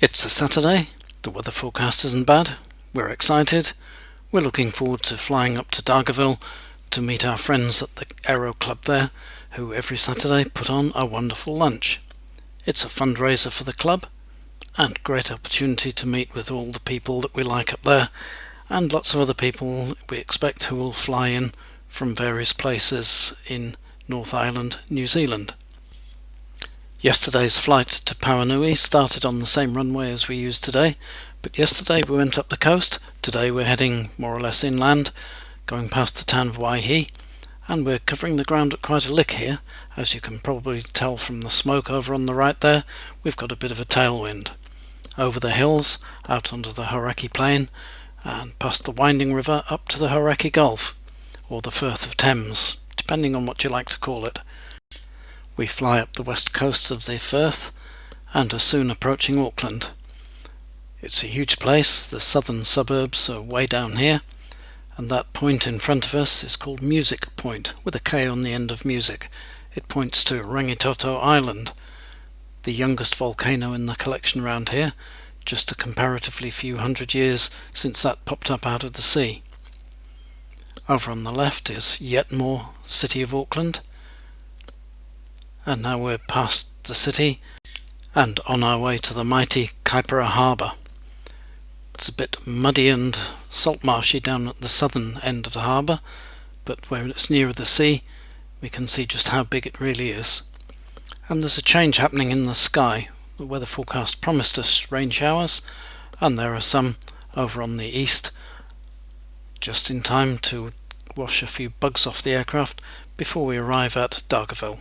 It's a Saturday, the weather forecast isn't bad, we're excited, we're looking forward to flying up to Dargaville to meet our friends at the Aero Club there, who every Saturday put on a wonderful lunch. It's a fundraiser for the club, and great opportunity to meet with all the people that we like up there, and lots of other people we expect who will fly in from various places in North Island, New Zealand. Yesterday's flight to Pauanui started on the same runway as we use today, but yesterday we went up the coast. Today we're heading more or less inland, going past the town of Waihi, and we're covering the ground at quite a lick here. As you can probably tell from the smoke over on the right there, we've got a bit of a tailwind. Over the hills, out onto the Hauraki Plain, and past the winding river up to the Hauraki Gulf, or the Firth of Thames, depending on what you like to call it. We fly up the west coast of the Firth and are soon approaching Auckland. It's a huge place, the southern suburbs are way down here, and that point in front of us is called Music Point, with a K on the end of music. It points to Rangitoto Island, the youngest volcano in the collection around here, just a comparatively few hundred years since that popped up out of the sea. Over on the left is yet more city of Auckland, and now we're past the city and on our way to the mighty Kaipara Harbour. It's a bit muddy and salt marshy down at the southern end of the harbour, but where it's nearer the sea we can see just how big it really is. And there's a change happening in the sky. The weather forecast promised us rain showers, and there are some over on the east, just in time to wash a few bugs off the aircraft before we arrive at Dargaville.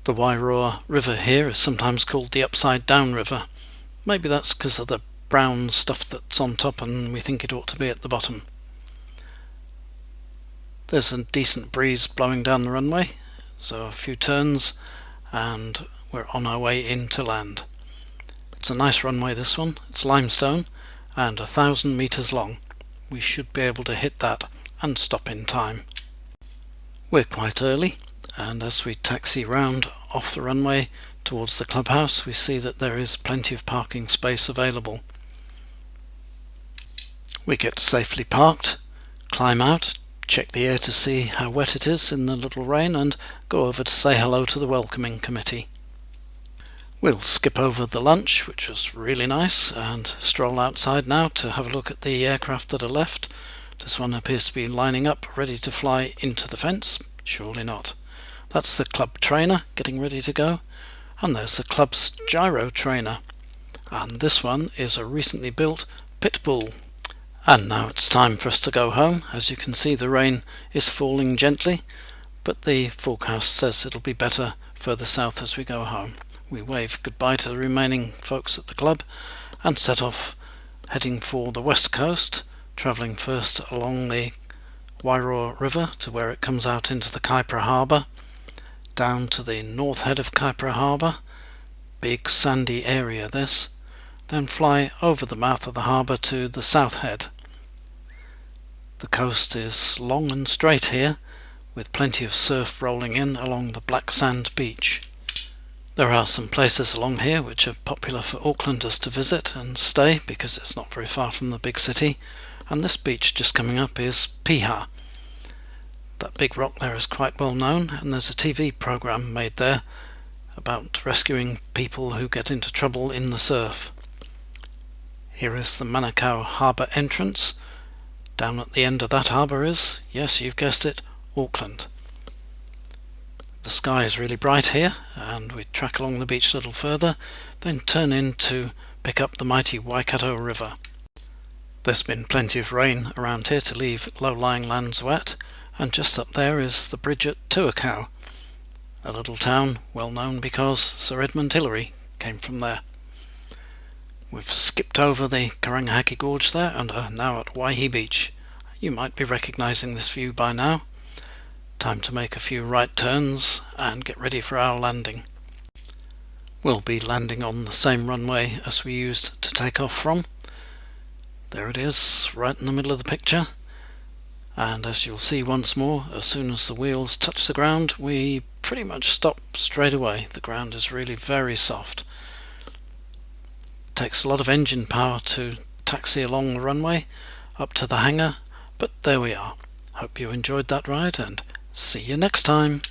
The Wairoa River here is sometimes called the Upside Down River. Maybe that's because of the brown stuff that's on top and we think it ought to be at the bottom. There's a decent breeze blowing down the runway, so a few turns and we're on our way in to land. It's a nice runway, this one. It's limestone and 1,000 meters long. We should be able to hit that and stop in time. We're quite early, and as we taxi round off the runway towards the clubhouse we see that there is plenty of parking space available. We get safely parked, climb out, check the air to see how wet it is in the little rain, and go over to say hello to the welcoming committee. We'll skip over the lunch, which was really nice, and stroll outside now to have a look at the aircraft that are left. This one appears to be lining up, ready to fly into the fence. Surely not. That's the club trainer getting ready to go, and there's the club's gyro trainer. And this one is a recently built pit bull. And now it's time for us to go home. As you can see, the rain is falling gently, but the forecast says it'll be better further south as we go home. We wave goodbye to the remaining folks at the club and set off heading for the west coast, travelling first along the Wairoa River to where it comes out into the Kaipara Harbour, down to the north head of Kaipara Harbour, big sandy area this, then fly over the mouth of the harbour to the south head. The coast is long and straight here, with plenty of surf rolling in along the black sand beach. There are some places along here which are popular for Aucklanders to visit and stay because it's not very far from the big city, and this beach just coming up is Piha. That big rock there is quite well known, and there's a TV programme made there about rescuing people who get into trouble in the surf. Here is the Manukau Harbour entrance. Down at the end of that harbour is, yes, you've guessed it, Auckland. The sky is really bright here, and we track along the beach a little further, then turn in to pick up the mighty Waikato River. There's been plenty of rain around here to leave low-lying lands wet, and just up there is the bridge at Tuakau, a little town well known because Sir Edmund Hillary came from there. We've skipped over the Karangahaki Gorge there and are now at Waihi Beach. You might be recognising this view by now. Time to make a few right turns and get ready for our landing. We'll be landing on the same runway as we used to take off from. There it is, right in the middle of the picture. And as you'll see once more, as soon as the wheels touch the ground, we pretty much stop straight away. The ground is really very soft. takes a lot of engine power to taxi along the runway up to the hangar, but there we are. Hope you enjoyed that ride, and see you next time.